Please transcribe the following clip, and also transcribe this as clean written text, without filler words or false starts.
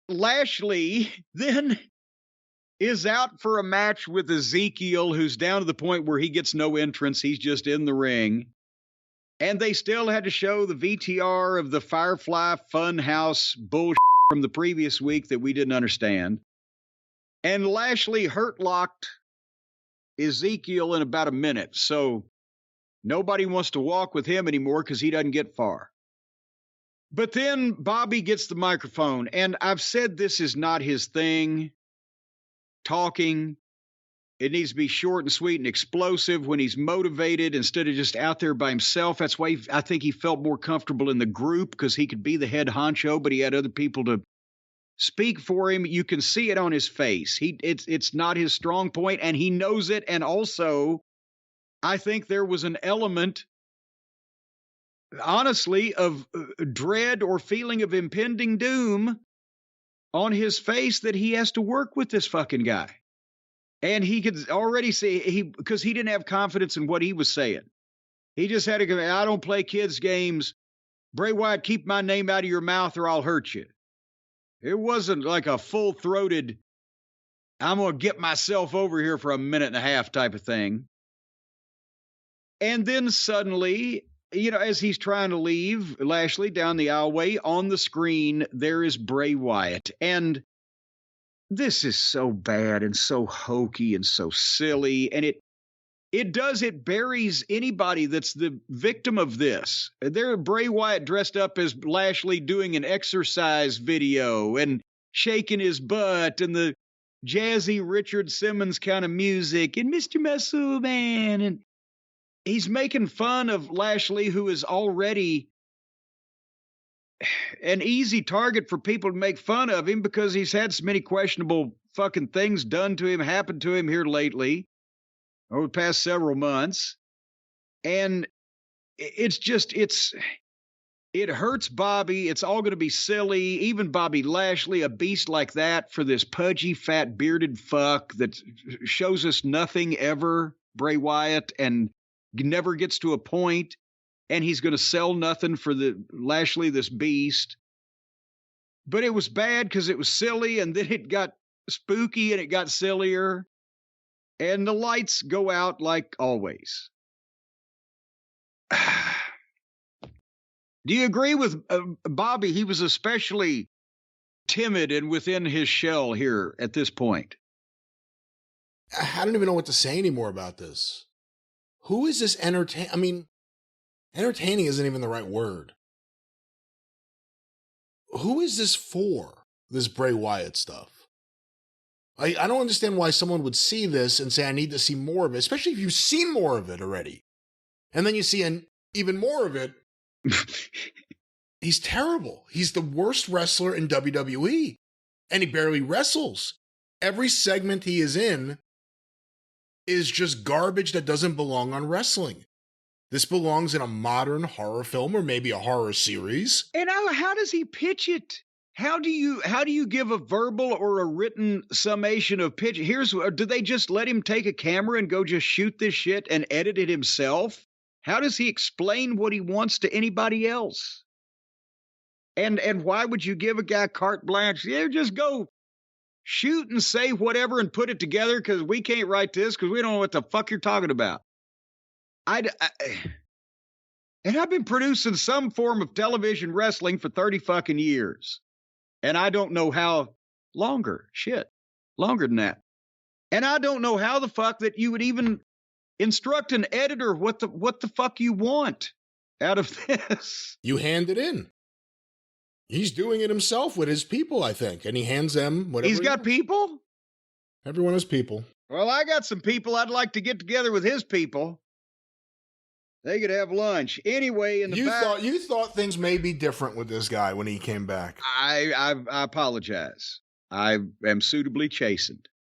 Lashley then is out for a match with Ezekiel, who's down to the point where he gets no entrance. He's just in the ring. And they still had to show the VTR of the Firefly Funhouse bullshit from the previous week that we didn't understand. And Lashley hurt-locked Ezekiel in about a minute. So nobody wants to walk with him anymore because he doesn't get far. But then Bobby gets the microphone. And I've said this is not his thing, talking. It needs to be short and sweet and explosive when he's motivated instead of just out there by himself. That's why I think he felt more comfortable in the group, because he could be the head honcho, but he had other people to speak for him. You can see it on his face. It's not his strong point, and he knows it. And also, I think there was an element, honestly, of dread or feeling of impending doom on his face that he has to work with this fucking guy. And he could already see, because he didn't have confidence in what he was saying. He just had to go, I don't play kids' games. Bray Wyatt, keep my name out of your mouth or I'll hurt you. It wasn't like a full-throated, I'm going to get myself over here for a minute and a half type of thing. And then suddenly, as he's trying to leave Lashley down the aisleway, on the screen, there is Bray Wyatt. And this is so bad and so hokey and so silly. And it buries anybody that's the victim of this. There, Bray Wyatt dressed up as Lashley doing an exercise video and shaking his butt and the jazzy Richard Simmons kind of music and Mr. Muscle Man. And he's making fun of Lashley, who is already an easy target for people to make fun of him because he's had so many questionable fucking things done to him, happened to him here lately over the past several months. And it hurts Bobby. It's all going to be silly. Even Bobby Lashley, a beast like that, for this pudgy, fat, bearded fuck that shows us nothing ever, Bray Wyatt, and never gets to a point. And he's going to sell nothing for the Lashley, this beast. But it was bad because it was silly, and then it got spooky and it got sillier. And the lights go out like always. Do you agree with Bobby? He was especially timid and within his shell here at this point. I don't even know what to say anymore about this. Who is this entertaining isn't even the right word. Who is this for, this Bray Wyatt stuff? I don't understand why someone would see this and say, I need to see more of it, especially if you've seen more of it already. And then you see even more of it. He's terrible. He's the worst wrestler in WWE. And he barely wrestles. Every segment he is in is just garbage that doesn't belong on wrestling. This belongs in a modern horror film or maybe a horror series. And how does he pitch it? How do you give a verbal or a written summation of pitch? Do they just let him take a camera and go just shoot this shit and edit it himself? How does he explain what he wants to anybody else? And why would you give a guy carte blanche? Yeah, just go shoot and say whatever and put it together because we can't write this because we don't know what the fuck you're talking about. And I've been producing some form of television wrestling for 30 fucking years. And I don't know how longer than that. And I don't know how the fuck that you would even instruct an editor what the fuck you want out of this. You hand it in. He's doing it himself with his people, I think. And he hands them whatever. He's got people? Everyone has people. Well, I got some people I'd like to get together with his people. They could have lunch. Anyway, you thought things may be different with this guy when he came back. I apologize. I am suitably chastened.